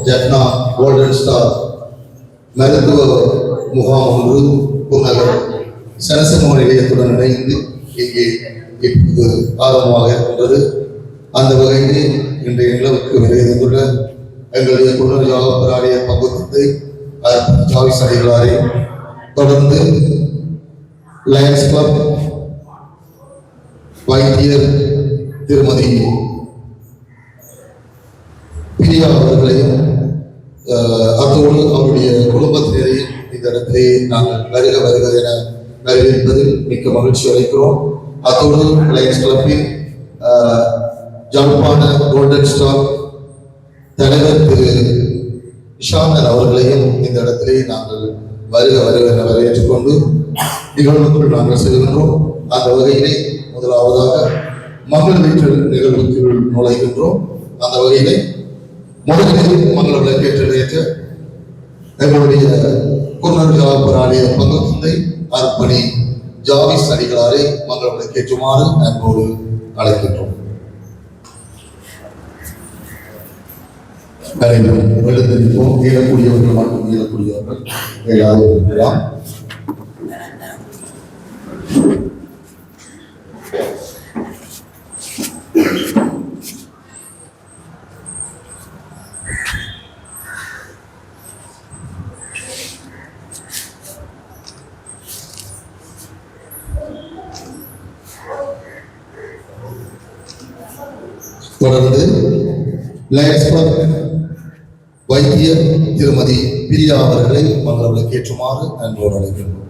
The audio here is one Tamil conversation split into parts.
ஜெஃப்னா கோல்டன் ஸ்டார் மருத்துவ முகாம் ஒன்று புன்னகர் சனசம நிலையத்துடன் இணைந்து இங்கே இப்போது ஆரம்பமாக இருக்கின்றது. அந்த வகையில் இன்றைய நிலவுக்கு வருகை தந்துள்ள எங்களுடைய குன்னூர் பிராணிய பங்குத்தத்தை ஜாவிஸ் அடிகளாரை தொடர்ந்து லயன்ஸ் கிளப் வைத்தியர் திருமதி பிரியா அவர்களையும் அத்தோடு அவருடைய குடும்பத்தினரையும் இந்த இடத்திலே நாங்கள் வருக என வரவேற்பதில் மிக்க மகிழ்ச்சி அளிக்கிறோம். அத்தோடு லயன்ஸ் கிளப்பின் ஜாழ்ப்பாண கோல்டன் ஸ்டார் தலைவர் திரு நிஷாந்தன் அவர்களையும் இந்த இடத்திலே நாங்கள் வருக என வரவேற்றுக் கொண்டு நிகழ்வுக்குள் நாங்கள் செல்கின்றோம். அந்த வகையிலே முதலாவதாக மகள் வீட்டு நிகழ்வுக்குள் நுழைகின்றோம். அந்த வகையிலே முதலில் மங்கள விளக்கேற்ற எங்களுடைய குன்னூர் பிராணிய பங்கு தந்தை அர்ப்பணி ஜாவிஸ் அடிகளாரை மங்கள விளக்கேற்றுமாறு அன்போடு அழைக்கின்றோம். எழுந்திருப்போம். இயலக்கூடியவர்கள் மற்றும் இயலக்கூடியவர்கள் எல்லாரும் இருக்கலாம். தொடர்ந்து லயன்ஸ் கிளப் வைத்தியர் திருமதி பிரியா அவர்களை மங்கள விளக்கேற்றுமாறு அன்போடு அழைக்கின்றோம்.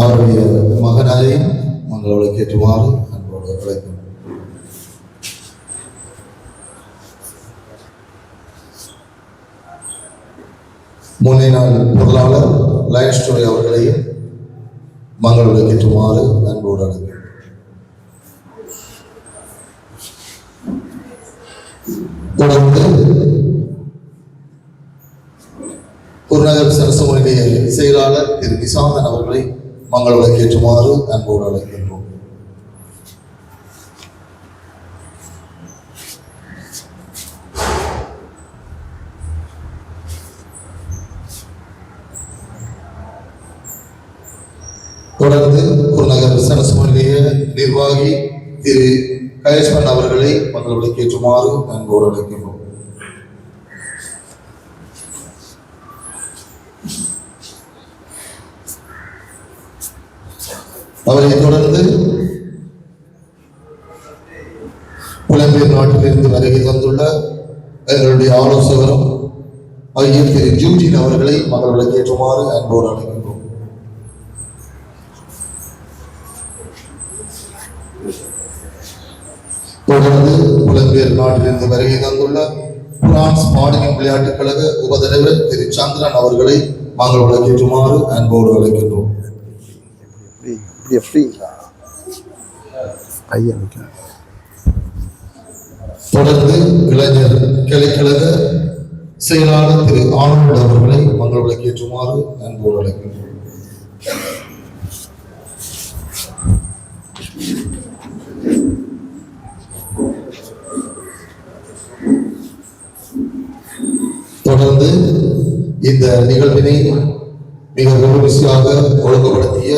அவருடைய மகனாரையும் மங்கள விளக்கேற்றுமாறு அன்போடு அழைக்கின்றோம். முன்னே நாள் பொருளாளர் லயன்ஸ் ஸ்டோரி அவர்களையும் மங்கள விளக்கேற்றுமாறு அன்போடு அழைக்கின்றோம். தொடர்ந்து குருநகர் சரசம நிலைய செயலாளர் திரு நிசாந்தன் அவர்களை மங்கள விளக்கேற்றுமாறு அன்போடு அழைக்கின்றோம். தொடர்ந்து குருநகர் சரசம நிலைய நிர்வாகி திரு கயஸ்வன் அவர்களை மங்கள விளக்கேற்றுமாறு அன்போடு அழைக்கின்றோம். அவரை தொடர்ந்து புலம்பெயர் நாட்டிலிருந்து வருகை தந்துள்ள எங்களுடைய ஆலோசகரும் ஐயர் திரு ஜூஜின் அவர்களை மங்கள விளக்கேற்றுமாறு அன்போடு அழைக்கின்றோம். தொடர்ந்து புலம்பெயர் நாட்டிலிருந்து வருகை தந்துள்ள பிரான்ஸ் மாநில விளையாட்டுக் கழக உபதலைவர் திரு சந்திரன் அவர்களை மங்கள விளக்கேற்றுமாறு அன்போடு அழைக்கின்றோம். தொடர்ந்து இளைஞர் கிளைக்கழக செயலாளர் திரு ஆனந்த் அவர்களை மங்கள விளக்கேற்றுமாறு அன்போடு அழைக்கின்றோம். தொடர்ந்து இந்த நிகழ்வினை மிக விமர்சையாக ஒழுங்குபடுத்திய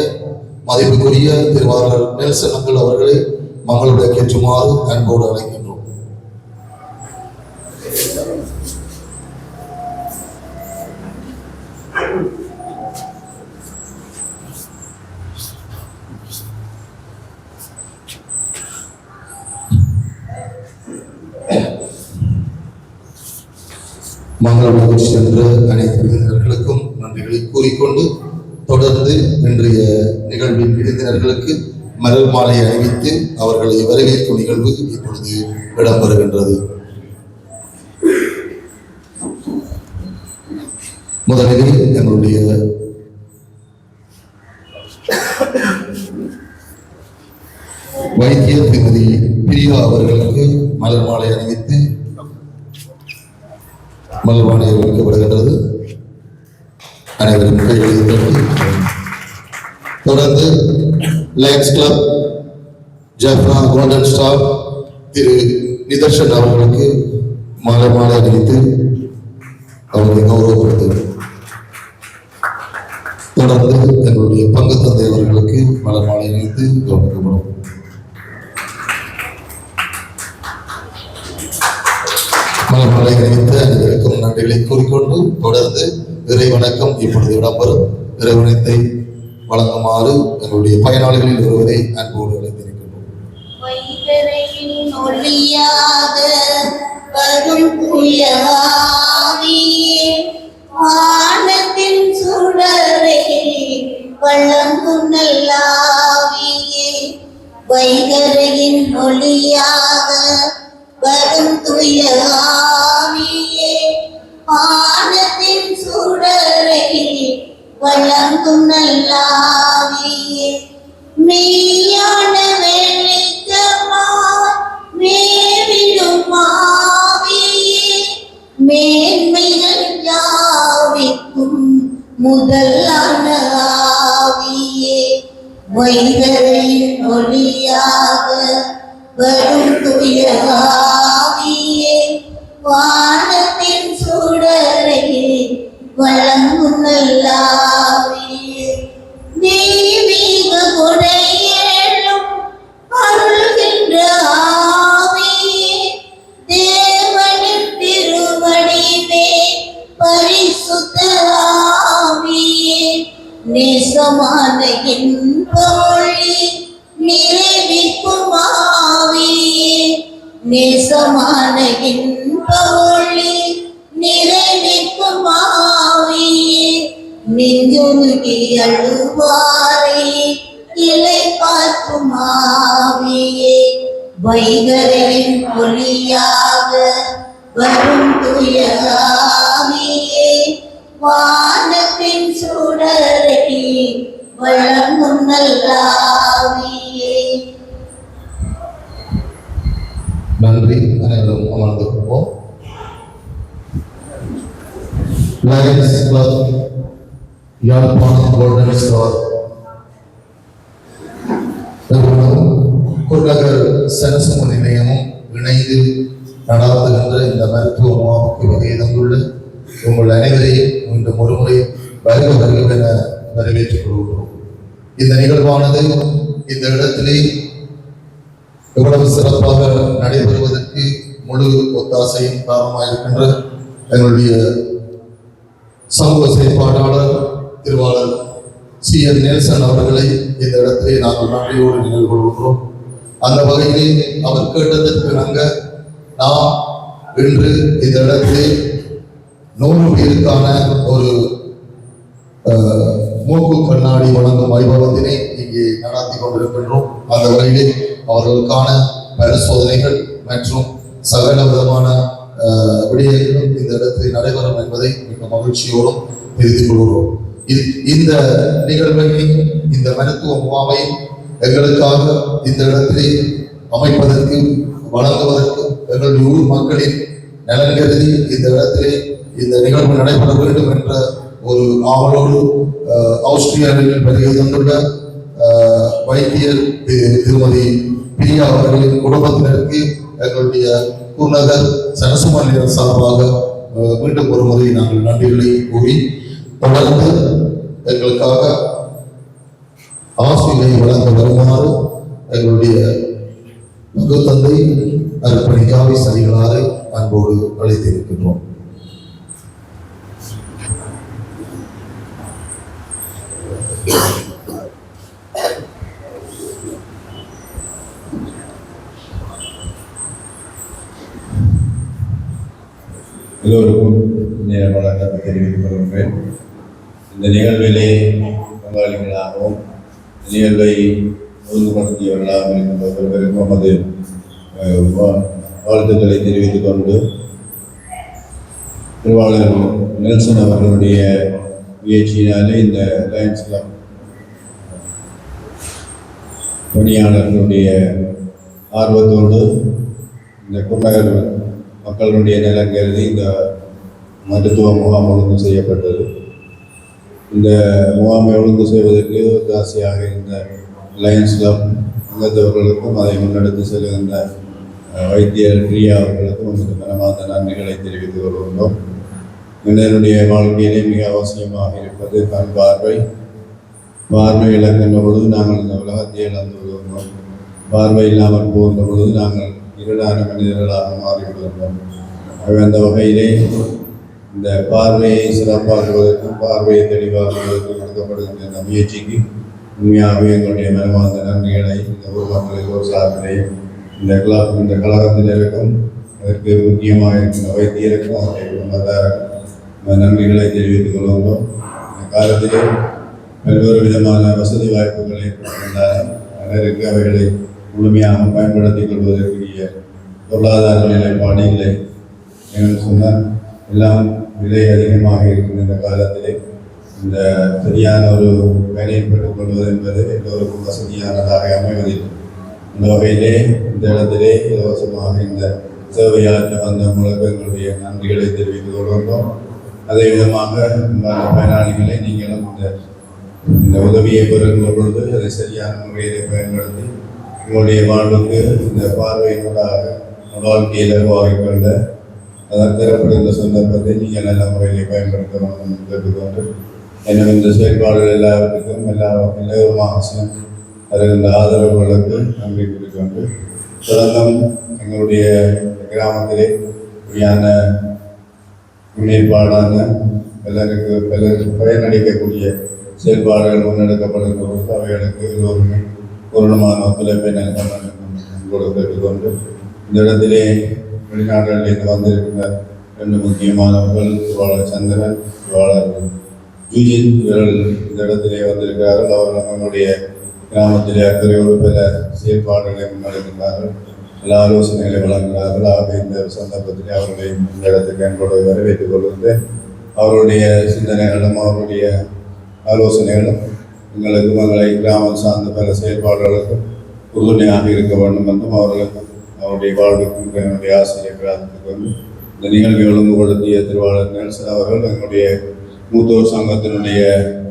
மதிப்புக்குரிய திருவாளர் நெல்சன் அங்கிள் அவர்களை மங்கள விளக்கேற்றுமாறு அன்போடு அழைக்கின்றோம். மங்கள விளக்கு சென்ற அனைத்து விருந்தினர்களுக்கும் நன்றிகளை கூறிக்கொண்டு தொடர்ந்து இன்றைய நிகழ்வின் விருந்தினர்களுக்கு மலர் மாலை அணிவித்து அவர்களை வரவேற்கும் நிகழ்வு இப்பொழுது இடம்பெறுகின்றது. முதலில் எங்களுடைய வைத்தியர் திருமதி பிரியா அவர்களுக்கு மலர் மாலை அணிவித்து மலர் மாலை அளிக்கப்படுகின்றது. அனைவரும் கைகளை தொடர்ந்து Lions Club Jaffna Golden Star திரு நிதர்ஷன் அவர்களுக்கு மாலை அணிவித்து அவர்களை கௌரவப்படுத்துகிறோம். தொடர்ந்து எங்களுடைய பங்கு தந்தை அவர்களுக்கு மலர் மாலை அணிவித்து கௌரவிக்கப்படும். மலர் மாலை அணிவித்து அனைவருக்கும் நன்றிகளை கூறிக்கொண்டு தொடர்ந்து இறை வணக்கம் இப்பொழுது இடம்பெறும். இறைவனத்தை வழங்குமாறு எங்களுடைய பயனாளிகளில் ஒருவரை அன்போடு அழைத்திருக்கின்றோம். வானத்தின் சுடரே வழங்கும் நல்லாவியே, வைகரையின் ஒளியாக வரும் துய ஆவியே, வானத்தின் சுடரே வழங்கும் நல்லாவியே, மெய்யான வெளிச்சமாய் மேவிடும் ஆவியே, மேன்மைகள் யாவிக்கும் முதலான ஆவியே, வைகரையின் ஒளியாக வரும் துய ஆவியே, வானத்தின் சுடரே வழங்கும் நல்லாவியே, தெய்வீக கொடையேழும் அருள்கின்ற ஆவியே, தேவனின் திருவடிவே பரிசுத்த ஆவியே, நேசமான இன்ப ஒளி நிறைவிக்கும் ஆவியே, நேசமான இன்ப ஒளி நிறைவிக்கும் ஆவியே, நெஞ்சுருகி அழுவாரே இலை பார்க்கும் ஆவியே, வைகரையின் ஒளியாக வரும் துய ஆவியே, வானத்தின் சுடரே வழங்கும் நல்லாவியே. நன்றி. அனைவரும் அமர்ந்து கொள்வோம். Lions Club Yazhpanam Golden Star Gurunagar சனசம நிலையமும் இணைந்து நடாத்துகின்ற இந்த மருத்துவ முகாமுக்கு வருகை தந்துள்ள உங்கள் அனைவரையும் மீண்டும் ஒருமுறை வருக என வரவேற்றுக் கொள்கிறோம். இந்த நிகழ்வானது இந்த இடத்திலே எவ்வளவு சிறப்பாக நடைபெறுவதற்கு முழு ஒத்தாசையும் காரணமாக இருக்கின்ற எங்களுடைய சமூக செயற்பாட்டாளர் திருவாளர் C.N. நெல்சன் அவர்களை இந்த இடத்திலே நாங்கள் நன்றியோடு நினைவு கொள்கிறோம். அந்த வகையிலே அவர் கேட்டதற்கு நாங்கள் நாம் இன்று இந்த இடத்திலே 100 பேருக்கான ஒரு மூக்கு கண்ணாடி வழங்கும் வைபவத்தினை இங்கே நடாத்தி கொண்டிருக்கின்றோம். அந்த வகையிலே அவர்களுக்கான பரிசோதனைகள் மற்றும் சகல விதமான விடயங்களும் இந்த இடத்தில் நடைபெறும் என்பதை மிக மகிழ்ச்சியோடும் தெரிந்து கொள்கிறோம். இந்த நிகழ்வையும் இந்த மருத்துவ முகாமையும் எங்களுக்காக இந்த இடத்திலே அமைப்பதற்கு வழங்குவதற்கு எங்களுடைய ஊர் மக்களின் நலன் கருதி இந்த இடத்திலே இந்த நிகழ்வு நடைபெற வேண்டும் என்ற ஒரு ஆவலோடு ஆஸ்திரேலியாவில் வருகை தந்துள்ள வைத்தியர் திருமதி பிரியா அவர்களின் குடும்பத்தினருக்கு எங்களுடைய குருநகர் சனசுமல்லியர் சார்பாக மீண்டும் ஒரு முறை நாங்கள் நன்றிகளை கூறி தொடர்ந்து எங்களுக்காக ஆசிரியை வழங்க வருமாறு எங்களுடைய மகு தந்தை அர்ப்பணிக்காவை சரிகளாரை அன்போடு அழைத்திருக்கின்றோம். எல்லோருக்கும் வணக்கத்தை தெரிவித்துக் கொள்கின்றேன். இந்த நிகழ்விலே பங்காளிகளாகவும் நிகழ்வை ஒழுங்குபடுத்தியவர்களாகவும் இருக்கின்றவர்களுக்கும் நமது வாழ்த்துக்களை தெரிவித்துக் கொண்டு திருவாளர் நெல்சன் அவர்களுடைய முயற்சியினாலே இந்த லயன்ஸ் கிளப் பணியாளர்களுடைய ஆர்வத்தோடு இந்த குருநகர் மக்களுடைய நலன் கருதி இந்த மருத்துவ முகாம் ஒழுங்கு செய்யப்பட்டது. இந்த முகாமை ஒழுங்கு செய்வதற்கு ஒத்தாசையாக இருந்த லயன்ஸ் கிளப் அங்கத்தவர்களுக்கும் அதை முன்னெடுத்து செல்கின்ற வைத்தியர் பிரியா அவர்களுக்கும் நமது மனமார்ந்த நன்றிகளை தெரிவித்துக் கொள்கின்றோம். மனிதனுடைய வாழ்க்கையிலே மிக அவசியமாக இருப்பது கண் பார்வை. பார்வை இழக்கின்ற பொழுது நாங்கள் இந்த உலகத்தை இழந்து விடுகின்றோம். பார்வை இல்லாமல் போகின்ற பொழுது நாங்கள் இருளான மனிதர்களாக மாறிவிடுகின்றோம். அந்த வகையிலே இந்த பார்வையை சிறப்பாக்குவதற்கும் பார்வையை தெளிவாக்குவதற்கும் நடத்தப்படுகின்ற இந்த முயற்சிக்கு உண்மையாகவே எங்களுடைய மனமார்ந்த நன்றிகளை இந்த ஊர் மக்களுக்கு ஒரு சார்பிலே இந்த கழகத்தினருக்கும் அதற்கு முக்கியமாக இருக்கின்ற வைத்தியருக்கும் அவருடைய குடும்பத்தாருக்கும் நன்றிகளை தெரிவித்துக் கொள்கின்றோம். இந்த காலத்திலே பல்வேறு விதமான வசதி வாய்ப்புகளை இருந்தாலும் பலருக்கு அவைகளை முழுமையாக பயன்படுத்திக் கொள்வதற்குரிய பொருளாதார நிலைப்பாடு இல்லை என்று சொன்னால் எல்லாம் விலை அதிகமாக இருக்கும் இந்த காலத்திலே இந்த சரியான ஒரு வேலையை பெற்றுக் கொள்வது என்பது எல்லோருக்கும் வசதியானதாக அமைவதில்லை. இந்த வகையிலே இந்த இடத்திலே இலவசமாக இந்த சேவையாற்ற வந்த மூலக்கு எங்களுடைய நன்றிகளை தெரிவித்துக் கொள்கின்றோம். அதே விதமாக பயனாளிகளை நீங்களும் இந்த உதவியை பெறுகின்ற பொழுது அதை சரியான முறையிலே பயன்படுத்தி உங்களுடைய வாழ்வுக்கு இந்த பார்வையினூடாக வாழ்க்கையில் உருவாகிக்கொள்ள அதற்கு தரப்படுகின்ற சந்தர்ப்பத்தை நீங்கள் நல்ல முறையிலே பயன்படுத்த வேண்டும் என்று கேட்டுக்கொண்டு எனவே இந்த செயல்பாடுகள் எல்லாவற்றுக்கும் எல்லோரும் அவசியம் வருகின்ற ஆதரவுகளுக்கு நன்றி கூறிக்கொண்டு தொடர்ந்தும் எங்களுடைய கிராமத்திலே சரியான முன்னேற்பாடான பலருக்கு பயனளிக்கக்கூடிய செயல்பாடுகள் முன்னெடுக்கப்படுகின்ற போது அவைகளுக்கு எல்லோருமே பூரணமான ஒத்துழைப்பை நல்க கேட்டுக்கொண்டு இந்த இடத்திலே வெளிநாடுகளில் வந்திருக்கின்ற 2 முக்கியமானவர்கள் திருவாளர் சந்திரன், திருவாளர் யூஜின் இவர்கள் இந்த இடத்திலே வந்திருக்கிறார்கள். அவர்கள் நம்முடைய கிராமத்திலே அக்கறையோடு பல செயல்பாடுகளை முன்னெடுக்கின்றார்கள், பல ஆலோசனைகளை வழங்குகிறார்கள். ஆகவே இந்த சந்தர்ப்பத்திலே அவர்களை இந்த இடத்துக்கு என்போடு வரவேற்றுக் கொள்கின்றேன். அவருடைய சிந்தனைகளும் அவருடைய ஆலோசனைகளும் எங்களுக்கு மகளை கிராமம் சார்ந்த பல செயல்பாடுகளுக்கும் உறுதுணையாக இருக்க வேண்டும் என்றும் அவர்களுக்கும் அவருடைய வாழ்வுக்கும் என்னுடைய ஆசிரியை பிரார்த்தித்துக் கொண்டு இந்த நிகழ்வை ஒழுங்குபடுத்திய திருவாளர் நெல்சன் அவர்கள் எங்களுடைய மூத்தோர் சங்கத்தினுடைய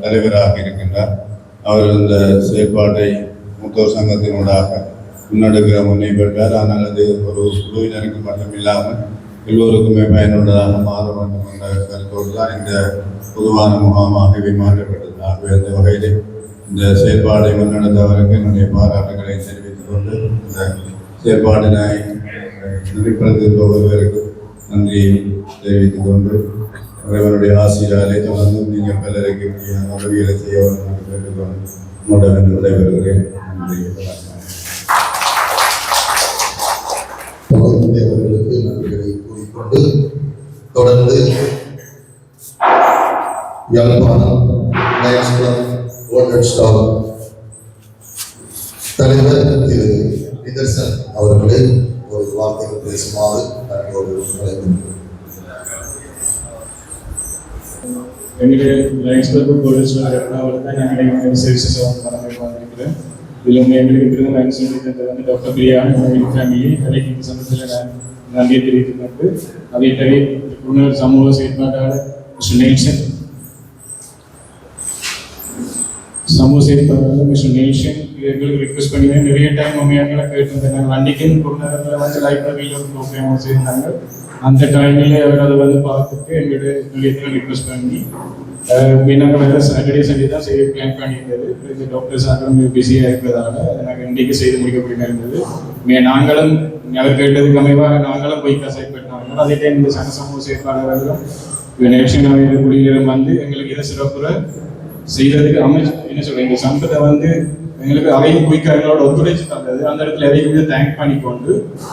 தலைவராக இருக்கின்றார். அவர் இந்த செயற்பாட்டை மூத்தோர் சங்கத்தினூடாக முன்னெடுக்கிற முன்னே பெற்றார். ஆனால் அது ஒரு குழுவினருக்கு மட்டும் இல்லாமல் எல்லோருக்குமே பயனுள்ளதாக மாற வேண்டும் என்ற கருத்தோடு தான் இந்த பொதுவான முகாமாகவே மாற்றப்பட்டது. ஆகவே அந்த வகையில் இந்த செயற்பாடை முன்னெடுத்தவருக்கு என்னுடைய பாராட்டுகளை தெரிவித்துக் கொண்டு இந்த செயற்பாட்டினை நெறிப்படுத்த ஒருவருக்கு நன்றியை தெரிவித்துக் கொண்டு அவர்களுடைய ஆசிரியரை தொடர்ந்து நீங்கள் பலருக்கு உதவிகளை செய்ய வேண்டும் என்று கேட்டுக்கொண்டு உங்களுடன் விடைபெறுகிறேன். நன்றி. அவர்களுக்கு நன்றிகளை கூறிக்கொண்டு தொடர்ந்து Jaffna lions club water stall தலைவர் திரு நிதர்சன் அவர்களை ஒரு வார்த்தைகள் பேசுமாறு நன்றியோடு அழைக்கின்றோம். எங்களுடைய லயன்ஸ் கிளப் வாட்டர் ஸ்டால் தான் நாங்கள் சர்வீசஸ் வந்திருக்கிறேன். இதில் எங்களுக்கு திரும்ப வந்து டாக்டர் பிரியாணி ஃபேமிலி வேலைக்கு இந்த சந்தத்தில் நான் நன்றியை தெரிவித்துக் கொண்டு அதே தவிர புனர் சமூக செயற்பாட்டாளர் மிஸ்டர் நெல்சன் சமூக செயற்பாட்டாளர் மிஸ்டர் நெல்சன் எங்களுக்கு ரிக்வெஸ்ட் பண்ணி நிறைய டைம் உண்மையாக கேட்டிருந்தாங்க. அன்றைக்கும் புறநகரில் வந்து லைப்ரரியில் ஒரு ப்ரோக்ராம் வச்சுருந்தாங்க. அந்த டைமில் அவர் அதை வந்து பார்த்துட்டு எங்களுடைய ரிக்வெஸ்ட் பண்ணி நாங்கள் வேறு சாட்டர்டே சண்டே தான் செய்ய பிளான் பண்ணியிருந்தது. இந்த டாக்டர்ஸ் அங்கே பிஸியாக இருக்கிறதால நாங்கள் இன்றைக்கு செய்து முடிக்கக்கூடிய இருந்தது. நாங்களும் அவர் கேட்டதுக்கு அமைவாக நாங்களும் போய் கசைப்பட்டாங்க. அதே டைம் இந்த சமூக செயற்பாளர்களும் நேஷனல் குடியிலும் வந்து எங்களுக்கு இதை சிறப்புற செய்கிறதுக்கு என்ன சொல்கிறேன் இந்த சம்பத்தை வந்து எங்களுக்கு அதையும் குயிக்கார்களோட ஒத்துழைச்சு தந்தது. அந்த இடத்துல எதையும் தேங்க் பண்ணிக்கொண்டு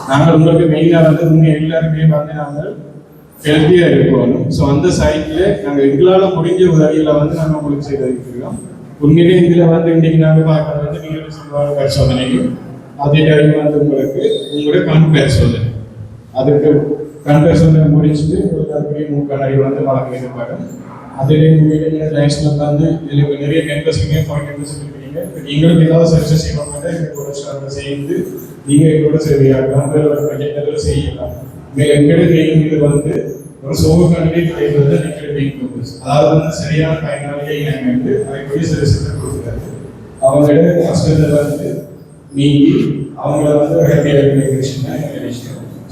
நாங்கள் உங்களுக்கு மெயினாக வந்து உண்மையை எல்லாருமே வந்து நாங்கள் ஹெல்த்தியாக இருக்கணும். ஸோ அந்த சைட்டில் நாங்கள் எங்களால் முடிஞ்ச உதவிகளை வந்து நாங்கள் உங்களுக்கு செய்திருக்கிறோம். உண்மையிலே இதில் வந்து இன்றைக்கி நாங்கள் பார்க்கறது வந்து நீங்கள் சொல்லுவாங்க பரிசோதனையும் அதே டைம் வந்து உங்களுக்கு உங்களுடைய கண் பரிசோதனை அதுக்கு கண் பரிசோதனை முடிச்சுட்டு எல்லாருக்குரிய மூக்கண்ணாடி வந்து வழங்க இருப்பாங்க. அதிலே உண்மையிலே லைன்ஸில் வந்து இதில் நிறைய கேம்பஸ் இருக்கிறீங்க. நீங்களும் ஏதாவது சர்வீஸ் செய்வாங்க எங்களோட செய்து நீங்கள் எங்களோட சேவையாகலாம் ப்ரொஜெக்டர்கள் செய்யலாம். எங்களுக்கு இது வந்து ஒரு சோக கண்ணிலே கிடைக்கிறது எங்களுக்கு அதாவது வந்து சரியான பயனாளியை நாங்கள் வந்து அதைக்குரிய சர்வீஸை கொடுக்குறாரு. அவங்களோட கஷ்டத்தை வந்து நீங்கி அவங்கள வந்து ஹாப்பியாக இருக்கிற விஷயம் தான் எங்கள் விஷயம்.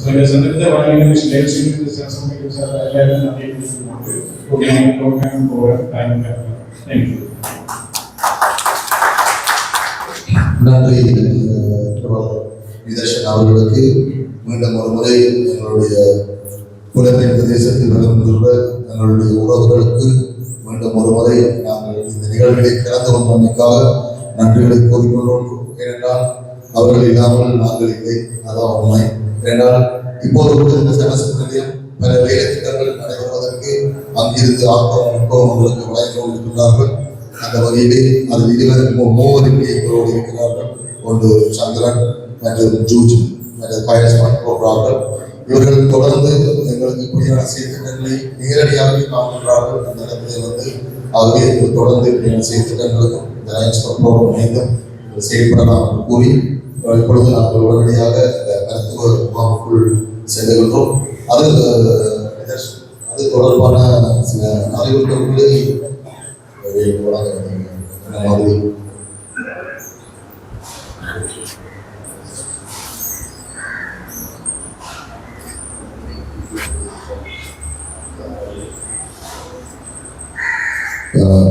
இந்த சந்தர்ப்பத்தை வழங்கின மிஷன் நேல்சிங் சார் சார் எல்லாரும் நிறைய ப்ரோக்ராம் போகிற டைம் தேங்க்யூ. நன்றி நிதர்ஷன் அவர்களுக்கு. மீண்டும் ஒரு முறை எங்களுடைய புலம்பெயர் பிரதேசத்தில் வளர்ந்துள்ள எங்களுடைய உறவுகளுக்கு மீண்டும் ஒரு முறை நாங்கள் இந்த நிகழ்வுகளை கலந்து கொண்டமைக்காக நன்றிகளை கூறிக்கொண்டோம். ஏனென்றால் அவர்கள் இல்லாமல் நாங்கள் இல்லை, அதான் உண்மை. ஏனென்றால் இப்போது கூட இந்த சமஸ்கிருத நிலையம் பல வேலை திட்டங்கள் நடைபெறுவதற்கு அங்கிருந்து ஆக்கம் முற்பம் அவர்களுக்கு வழங்கி கொண்டிருக்கிறார்கள். அந்த வகையிலே அதில் மூவர் எங்களோடு இருக்கிறார்கள். ஒன்று சந்திரன் மற்றும் ஜூஜ் மற்றும் பயணம் போகிறார்கள். இவர்கள் தொடர்ந்து எங்களுக்கு இப்படியான செயற்திட்டங்களை நேரடியாக காண்கின்றார்கள். அந்த இடத்திலே ஆகவே தொடர்ந்து செயற்திட்டங்களுக்கும் இந்த லயன்ஸ் கிளப்போடு மீண்டும் செயல்படலாம் என்று கூறி இப்பொழுது நாங்கள் உடனடியாக இந்த மருத்துவ முகாமுக்குள் செல்லுகின்றோம். அது தொடர்பான சில அறிவுறுத்தல்களை வழங்க என்ன மாதிரி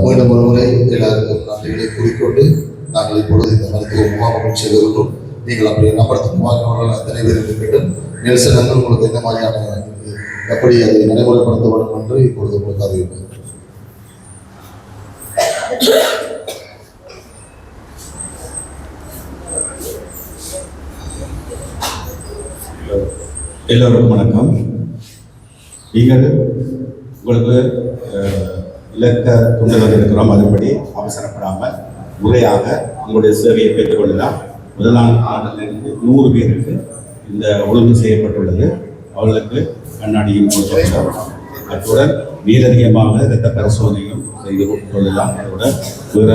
மீண்டும் ஒரு முறை எல்லாருக்கும் நன்றிகளை கூறிக்கொண்டு நாங்கள் இப்பொழுது இந்த மருத்துவ முகாமுக்கு செல்கின்றோம். நீங்கள் அப்படி நம்பரத்துக்கு வாங்கினவர்கள் அத்தனை பேர் இருக்கட்டும். நெல்சனங்கள் உங்களுக்கு எந்த மாதிரியான எப்படி அதை நடைமுறைப்படுத்தப்படும் என்று இப்பொழுது உங்களுக்கு அறிவிப்பேன். எல்லோருக்கும் வணக்கம். நீங்கள் உங்களுக்கு இலக்க கொண்டு வந்திருக்கிறோம். அதுபடி அவசரப்படாமல் முறையாக உங்களுடைய சேவையை பெற்றுக்கொள்ளலாம். முதலாம் ஆண்டிலிருந்து 100 பேருக்கு இந்த ஒழுங்கு செய்யப்பட்டுள்ளது. அவர்களுக்கு கண்ணாடியும் கொடுக்கப்படும். அத்துடன் மேலதிகமாக இரத்த பரிசோதனையும் செய்து கொள்ளலாம். அத்துடன் பிற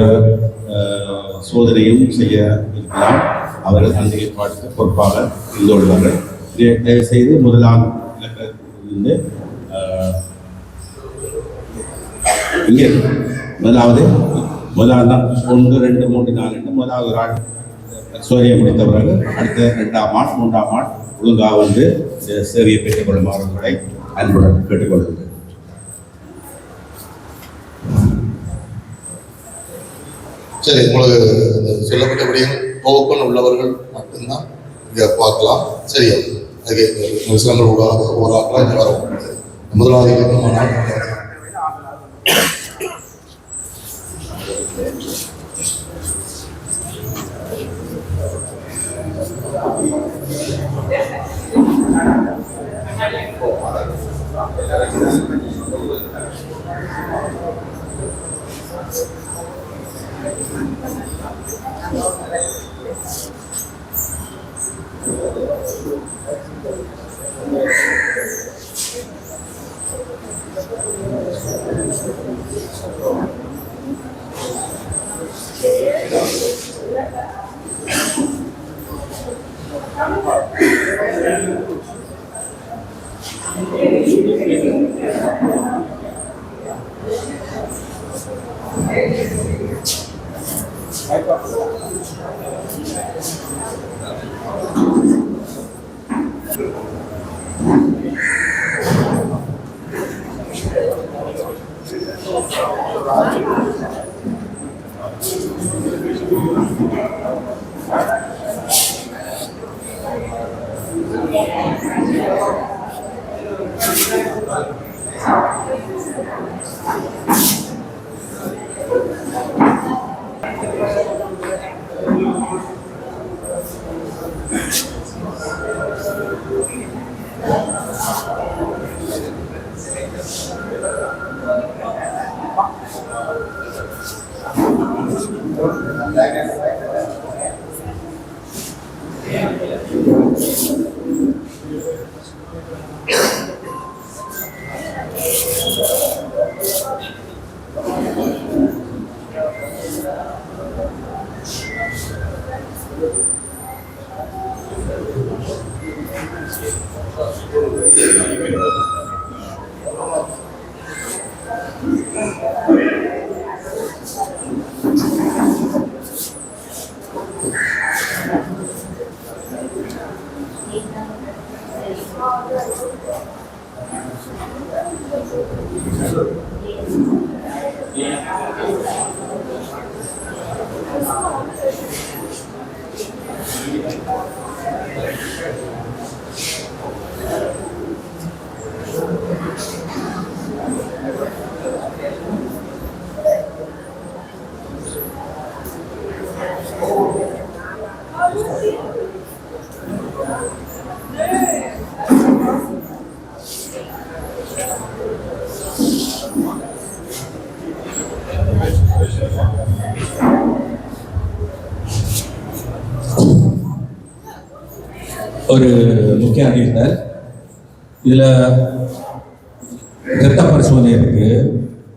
சோதனையும் செய்ய இருக்கலாம். அவர்கள் அந்த ஏற்பாட்டுக்கு பொறுப்பாக இருந்து கொள்வார்கள். தயவு செய்து முதலாம் இலக்கத்திலிருந்து இங்கே முதலாவது 1 2 3 4 முதலாவது ஒரு ஆள் சோதனையை முடித்த பிறகு அடுத்த 2ஆம் ஆண்டு 3ஆம் ஆண்டு ஒழுங்காக வந்து சேவையை பெற்றுக் கொள்ளுமாறுகளை அன்புடன் கேட்டுக்கொள்ளுங்கள். சரி, உங்களுக்கு சொல்லப்பட்டபடியும் டோக்கன் உள்ளவர்கள் மட்டும்தான் இங்கே பார்க்கலாம். சரியா? அதுக்கு சிலங்கள் ஒரு ஆக்கெல்லாம் இங்கே வரும். முதலாவது இலக்கமானால் ஒரு முக்கிய அறிவித்தல். இதில் இரத்த பரிசோதனை இருக்குது,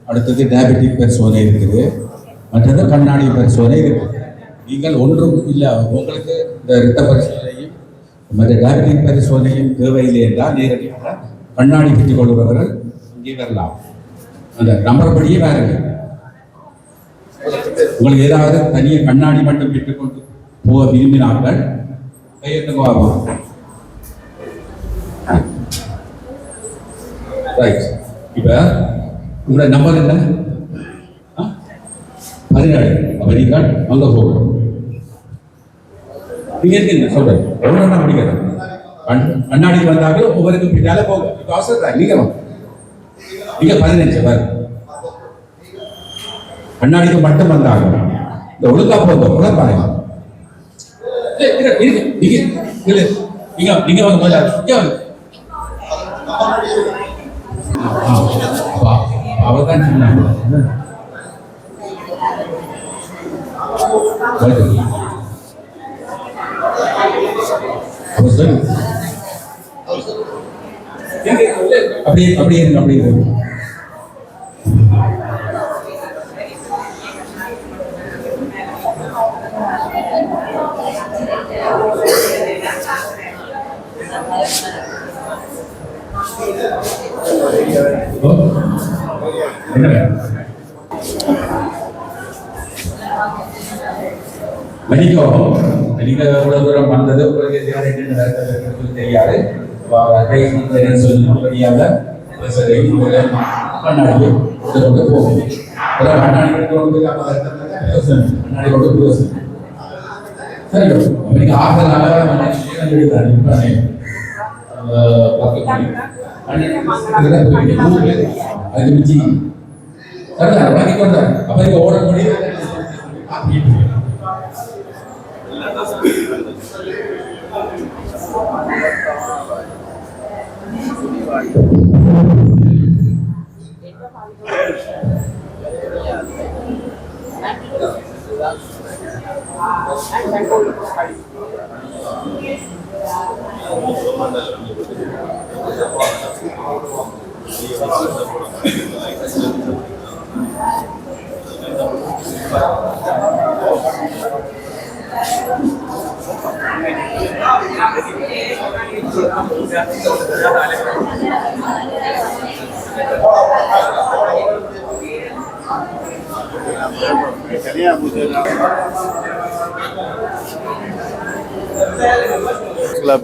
அடுத்தது டயபெட்டிக் பரிசோதனை இருக்குது, மற்றது கண்ணாடி பரிசோதனை இருக்குது. நீங்கள் ஒன்றும் இல்லை, உங்களுக்கு இந்த இரத்த பரிசோதனையும் மற்ற டயபெட்டிக் பரிசோதனையும் தேவையில்லை என்றால் நேரடியாக கண்ணாடி பெற்றுக் கொள்பவர்கள் இங்கே வரலாம். அந்த நம்பர் படியே வேறுங்க. உங்களுக்கு ஏதாவது தனியாக கண்ணாடி மட்டும் பெற்றுக்கொண்டு போக விரும்பினார்கள் கையெழுத்துவாகும். ரைட். இப்போ உங்களோட நம்பர் என்ன? 17. அப்போ நீங்கள் அங்கே போகணும். நீங்கள் இருக்கீங்க சொல்கிறேன், ஒன்று படிக்கிறேன். கண்ணாடிக்கு வந்தாலும் ஒவ்வொருக்கு பின்னால போகும். இப்போ அவசரம் நீங்கள் வாங்க. நீங்கள் 15 பாரு. கண்ணாடிக்கு மட்டும் வந்தாங்க இந்த ஒழுங்கா போங்க. உடனே பாருங்க. நீங்க வந்து முதல்ல அவர் தான் சொன்னாங்க. அப்படியே அப்படியே அப்படியே நீங்க இவ்வளவு தூரம் வந்தது உங்களுக்கு தெரியாது. கண்ணாடி போகும். கண்ணாடி நீங்க ஆசனால அது மிச்சி அப்ப ஓட முடியும்.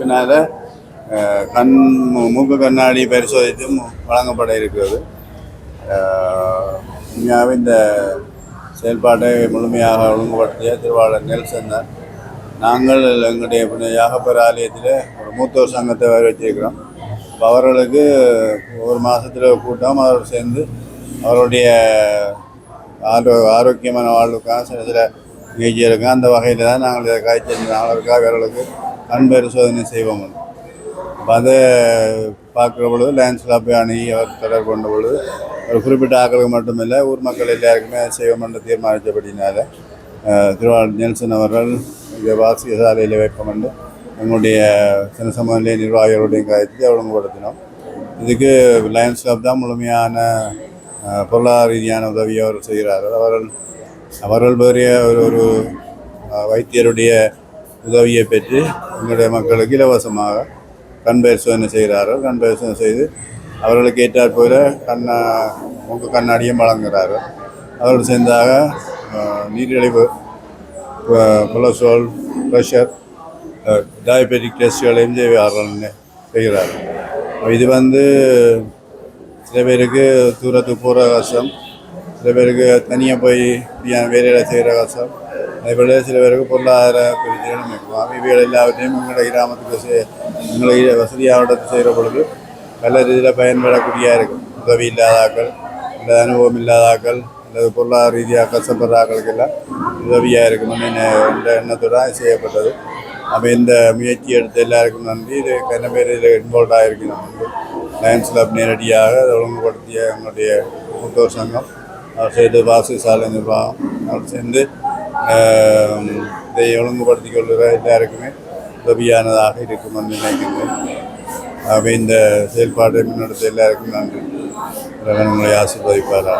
பின்னால கண் மூக்கு கண்ணாடி பரிசோதித்தும் வழங்கப்பட இருக்கிறது. இந்த செயல்பாட்டை முழுமையாக ஒழுங்குபடுத்திய திருவாளர் நெல்சன் தான். நாங்கள் எங்களுடைய யாகப்பர் ஆலயத்தில் ஒரு மூத்தோர் சங்கத்தை வச்சிருக்கிறோம். அவர்களுக்கு ஒரு மாதத்தில் கூட்டம் அவரோடு சேர்ந்து அவருடைய ஆரோக்கியமான வாழ்வுக்கான சில சில நிகழ்ச்சி இருக்கும். அந்த வகையில் தான் நாங்கள் இதை காய்ச்சல் அவர்களுக்காக அவர்களுக்கு கண் பரிசோதனை செய்வோம். அதை பார்க்குற பொழுது லயன்ஸ் கிளப்பை அணுகி அவர் தொடர்பு கொண்ட பொழுது ஒரு குறிப்பிட்ட ஆக்களுக்கு மட்டுமில்லை ஊர் மக்கள் எல்லாருக்குமே செய்வோம் என்று தீர்மானித்தபடினால திருவாளர் நெல்சன் அவர்கள் இந்த வாசிய சாலையில் வைப்போம் என்று எங்களுடைய சமூக நிலைய நிர்வாகிகளுடைய காயத்தை ஒழுங்குபடுத்தினோம். இதுக்கு லயன்ஸ் கிளப் தான் முழுமையான பொருளாதார ரீதியான உதவியை அவர் செய்கிறார்கள். அவர்கள் பெரிய ஒரு வைத்தியருடைய உதவியை பெற்று எங்களுடைய மக்களுக்கு இலவசமாக கண் பரிசோதனை செய்கிறார்கள். கண் பரிசோதனை செய்து அவர்களுக்கு ஏற்றாற் போல மூக்கு கண்ணாடியும் வழங்குகிறார்கள். அவர்கள் சேர்ந்தாக நீரிழிவு, கொலஸ்ட்ரால், ப்ரெஷர், டயபெட்டிக் டெஸ்ட்டுகளையும் செய்வார்கள். செய்கிறார். இது சில பேருக்கு தூரத்துக்கு போகிற கஷ்டம், சில பேருக்கு தனியாக போய் வேலையில் செய்கிற கஷ்டம், அதேபோல் சில பேருக்கு பொருளாதார பிரச்சனைகளும் இருக்கும். இவைகள் எல்லாவற்றையும் எங்களுடைய கிராமத்துக்கு எங்களுடைய வசதியாக செய்கிற பொழுது நல்ல ரீதியில் பயன்படக்கூடிய இருக்கும். உதவி இல்லாதாக்கள், அல்லது அனுபவம் இல்லாதாக்கள், அல்லது பொருளாதார ரீதியாக கஷ்டப்படுற ஆக்களுக்கெல்லாம் உதவியாக இருக்கணும்னு என்ற எண்ணத்துடன் செய்யப்பட்டது. அப்போ இந்த முயற்சி எடுத்த எல்லாருக்கும் நன்றி. இது கன பேர் இதில் இன்வால்வ் ஆகிருக்கணும். லயன்ஸ் கிளப் நேரடியாக அதை ஒழுங்குபடுத்திய எங்களுடைய மூத்தோர் சங்கம், அவர் சேர்ந்து வாசு சாலை நிர்வாகம், அவர் சேர்ந்து இதை ஒழுங்குபடுத்தி கொள்கிற எல்லாருக்குமே உதவியானதாக இருக்குமென்னு நினைக்கின்றேன். ஆகவே இந்த செயல்பாட்டை முன்னெடுத்த எல்லாருக்கும் நன்றி. உங்களை ஆசீர்வதிப்பாரா.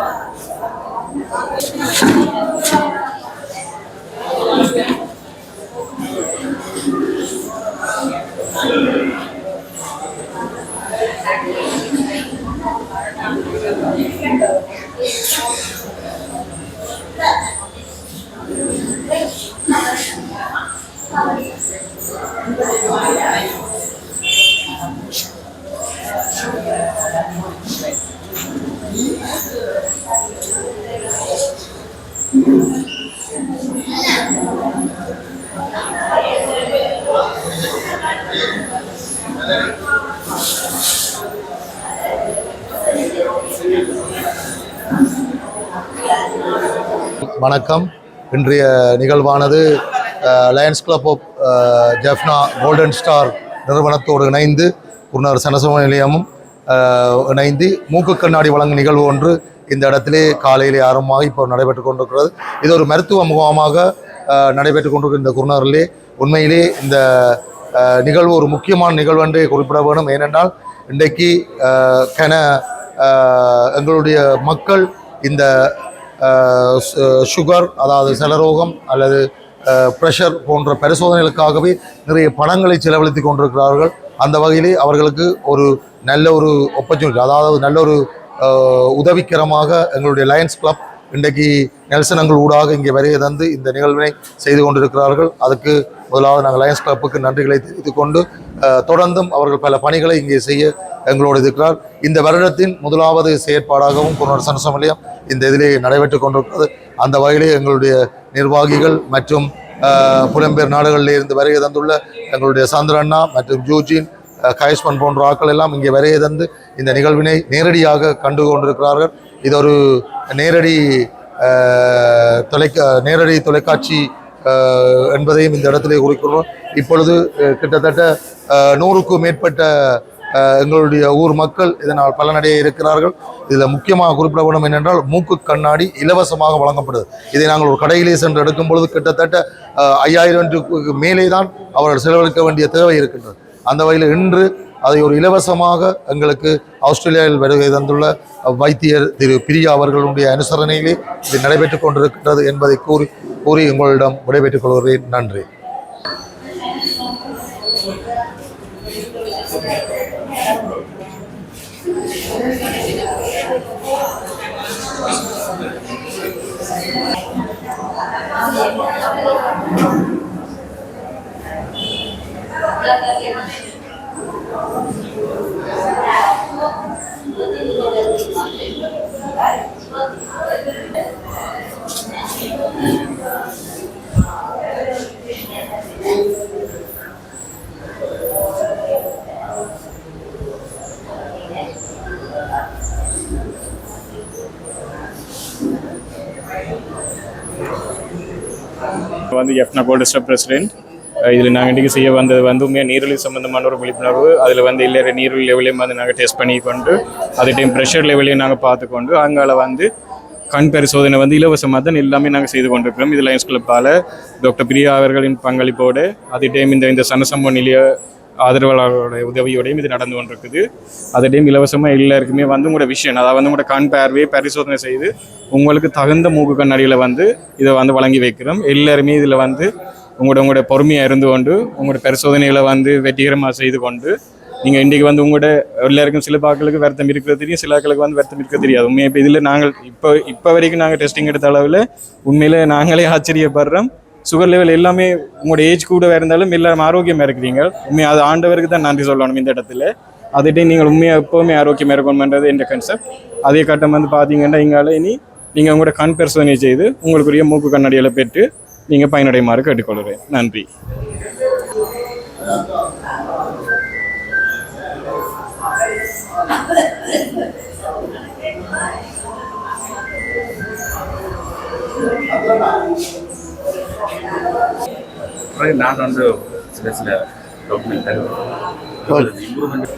வணக்கம். இன்றைய நிகழ்வானது Lions Club of Jaffna Golden Star நிறுவனத்தோடு இணைந்து குருநார் சனசம நிலையமும் இணைந்து மூக்கு கண்ணாடி வழங்கும் நிகழ்வு ஒன்று இந்த இடத்திலே காலையிலே ஆரம்பமாக இப்போ நடைபெற்று கொண்டிருக்கிறது. இது ஒரு மருத்துவ முகாமாக நடைபெற்று கொண்டிருக்கிற இந்த குருநாரிலே உண்மையிலே இந்த நிகழ்வு ஒரு முக்கியமான நிகழ்வு என்றே குறிப்பிட வேண்டும். ஏனென்றால் இன்றைக்கு எங்களுடைய மக்கள் இந்த சுகர், அதாவது செலரோகம் அல்லது ப்ரெஷர் போன்ற பரிசோதனைகளுக்காகவே நிறைய பணங்களை செலவழித்து கொண்டிருக்கிறார்கள். அந்த வகையிலே அவர்களுக்கு ஒரு நல்ல ஒரு ஆப்பர்ச்சுனிட்டி, அதாவது நல்ல ஒரு உதவிக்கரமாக எங்களுடைய லயன்ஸ் கிளப் இன்றைக்கு நெல்சனங்கள் ஊடாக இங்கே வரைய தந்து இந்த நிகழ்வினை செய்து கொண்டிருக்கிறார்கள். அதுக்கு முதலாவது நாங்கள் லயன்ஸ் கிளப்புக்கு நன்றிகளை தெரிவித்துக் கொண்டு தொடர்ந்தும் அவர்கள் பல பணிகளை இங்கே செய்ய எங்களோடு இருக்கிறார். இந்த வருடத்தின் முதலாவது செயற்பாடாகவும் குருநார் சனசம நிலையம் இந்த இதிலே நடைபெற்று கொண்டிருக்கிறது. அந்த வகையிலே எங்களுடைய நிர்வாகிகள் மற்றும் புலம்பெயர் நாடுகளில் இருந்து வருகை தந்துள்ள எங்களுடைய சந்திரண்ணா மற்றும் ஜூஜின் கைஸ்மன் போன்ற ஆக்கள் எல்லாம் இங்கே வருகை தந்து இந்த நிகழ்வினை நேரடியாக கண்டு கொண்டிருக்கிறார்கள். இது ஒரு நேரடி தொலைக்காட்சி என்பதையும் இந்த இடத்திலே குறிக்கிறோம். இப்பொழுது கிட்டத்தட்ட 100க்கும் மேற்பட்ட எங்களுடைய ஊர் மக்கள் இதனால் பலனடைய இருக்கிறார்கள். இதில் முக்கியமாக குறிப்பிட வேண்டும் என்னென்றால் மூக்கு கண்ணாடி இலவசமாக வழங்கப்படுது. இதை நாங்கள் ஒரு கடையிலே சென்று எடுக்கும் பொழுது கிட்டத்தட்ட 5000 மேலே தான் அவர்கள் செலவழிக்க வேண்டிய தேவை இருக்கின்றது. அந்த வகையில் இன்று அதை ஒரு இலவசமாக எங்களுக்கு ஆஸ்திரேலியாவில் வருகை தந்துள்ள வைத்தியர் திரு பிரியா அவர்களுடைய அனுசரணையிலே இது நடைபெற்றுக் கொண்டிருக்கின்றது என்பதை கூறி உங்களிடம் விடைபெற்றுக் கொள்கிறேன். நன்றி. Jaffna Golden star president. இதில் நாங்கள் இன்றைக்கி செய்ய வந்தது உண்மையாக நீரிழிவு சம்மந்தமான ஒரு விழிப்புணர்வு. அதில் இல்லை நீரிழிவு லெவலையும் நாங்கள் டெஸ்ட் பண்ணி கொண்டு அதே ப்ரெஷர் லெவலையும் நாங்கள் பார்த்துக்கொண்டு அங்கே கண் பரிசோதனை இலவசமாக தான் எல்லாமே நாங்கள் செய்து கொண்டிருக்கிறோம். இது லயன்ஸ் கிளப்பால் டாக்டர் பிரியா அவர்களின் பங்களிப்போடு அதே டைம் இந்த சனசம நிலைய ஆதரவாளர்களுடைய உதவியோடையும் இது நடந்து கொண்டிருக்குது. அதே டைம் இலவசமாக எல்லாருக்குமே உங்களோட விஷயம், அதாவது உங்களோட கண் பார்வையை பரிசோதனை செய்து உங்களுக்கு தகுந்த மூக்கு கண்ணாடியில் இதை வழங்கி வைக்கிறோம். எல்லாருமே இதில் உங்களோட பொறுமையாக இருந்து கொண்டு உங்களோட பரிசோதனைகளை வெற்றிகரமாக செய்து கொண்டு நீங்கள் இன்றைக்கு உங்களோட எல்லாருக்கும் சில பாக்களுக்கு வருத்தம் இருக்கிறது தெரியும், சில ஆக்களுக்கு வருத்தம் இருக்க தெரியாது. உண்மையாக இப்போ இதில் நாங்கள் இப்போ வரைக்கும் நாங்கள் டெஸ்டிங் எடுத்த அளவில் உண்மையில் நாங்களே ஆச்சரியப்படுறோம். சுகர் லெவல் எல்லாமே உங்களோட ஏஜ் கூட இருந்தாலும் எல்லாரும் ஆரோக்கியமாக இருக்கிறீங்க. உண்மையாக அது ஆண்டவருக்கு தான் நன்றி சொல்லணும் இந்த இடத்துல. அதுகிட்ட நீங்கள் உண்மையாக எப்போவுமே ஆரோக்கியமாக இருக்கணும்ன்றது என்ற கன்செப்ட். அதே கட்டம் வந்து பார்த்தீங்கன்னா இங்கால இனி நீங்கள் உங்களோட கண் பரிசோதனை செய்து உங்களுக்குரிய மூக்கு கண்ணாடிகளை பெற்று நீங்கள் பயனடையுமாறு கேட்டுக்கொள்கிறேன். நன்றி. நான் வந்து சில டாக்குமெண்ட் இம்ப்ரூவ்மெண்ட்